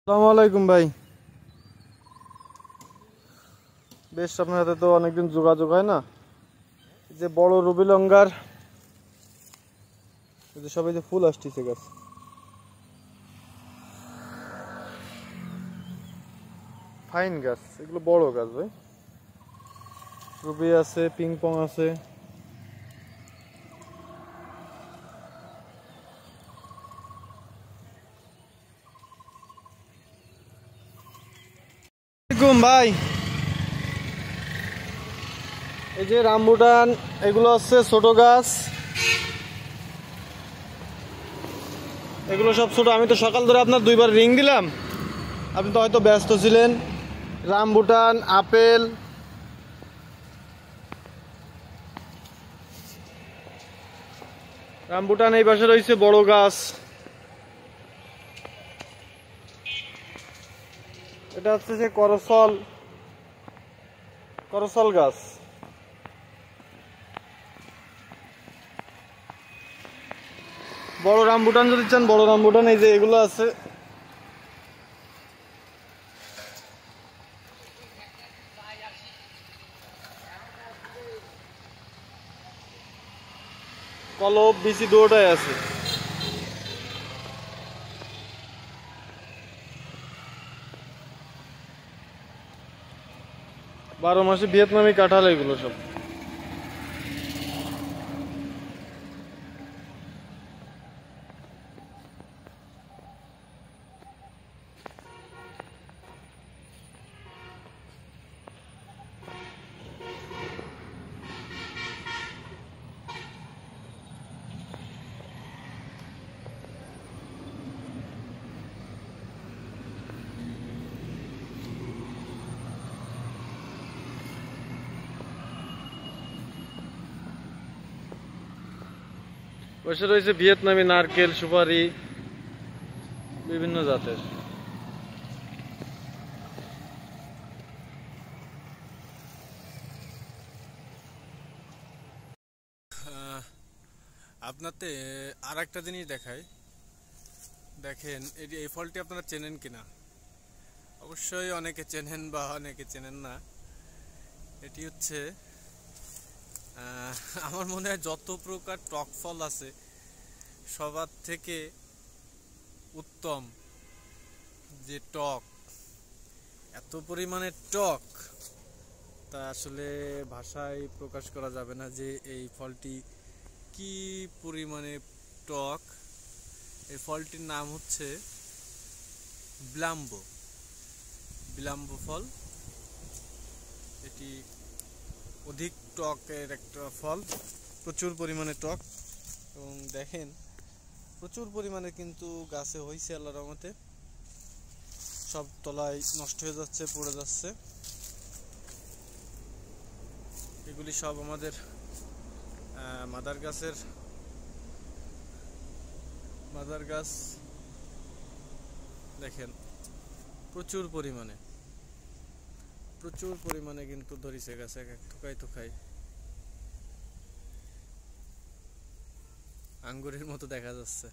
আসসালামু আলাইকুম ভাই। বেশ, আপনার হাতে তো অনেকদিন যোগাযোগ হয় না। যে বড় রুবি লঙ্গার যে সবাই যে ফুল আসতেছে গাছ, ফাইন গাছ, এগুলো বড় গাছ ভাই। রুবি আছে, পিং পং আছে। ভাই, এই যে রামবুটান, এগুলো হচ্ছে ছোট গাছ, এগুলো সব ছোট। আমি তো সকাল ধরে আপনার দুইবার রিং দিলাম, আপনি তো হয়তো ব্যস্ত ছিলেন। রামবুটান, আপেল, রামবুটান এই পাশে রয়েছে বড় গাছ। এটা হচ্ছে যে করসল, করসল গাছ। বড় রামবুটান যদি চান, বড় রামবুটান এই যে এগুলো আছে। কলব, বিচি দুটোটাই আছে। বারো মাসে ভিয়েতনামি কাঁঠাল এগুলো সব। বসে রয়েছে ভিয়েতনামি নারকেল, সুপারি, বিভিন্ন জাতের। আপনাতে আর একটা জিনিস দেখাই, দেখেন এই ফলটি আপনারা চেনেন কিনা। অবশ্যই অনেকে চেনেন বা অনেকে চেনেন না। এটি হচ্ছে আমার মনে হয় যত প্রকার টক ফল আছে সবার থেকে উত্তম যে টক, এত পরিমাণে টক তা আসলে ভাষায় প্রকাশ করা যাবে না যে এই ফলটি কি পরিমাণে টক। এই ফলটির নাম হচ্ছে বিলাম্বো, বিলাম্বো ফল। এটি অধিক টকের একটা ফল, প্রচুর পরিমাণে টক। এবং দেখেন প্রচুর পরিমাণে কিন্তু গাছে হয়েছে আল্লাহর রহমতে। সব তলায় নষ্ট হয়ে যাচ্ছে, পড়ে যাচ্ছে। এগুলি সব আমাদের মাদার গাছ। দেখেন প্রচুর পরিমাণে কিন্তু ধরেছে গাছে, এক থোকায় আঙ্গুরের মতো দেখা যাচ্ছে।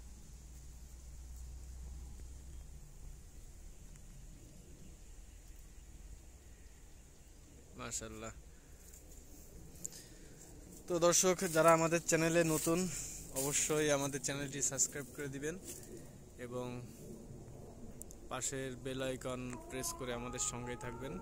মাশাআল্লাহ। তো দর্শক, যারা আমাদের চ্যানেলে নতুন, অবশ্যই আমাদের চ্যানেলটি সাবস্ক্রাইব করে দিবেন এবং পাশের বেল আইকন প্রেস করে আমাদের সঙ্গেই থাকবেন।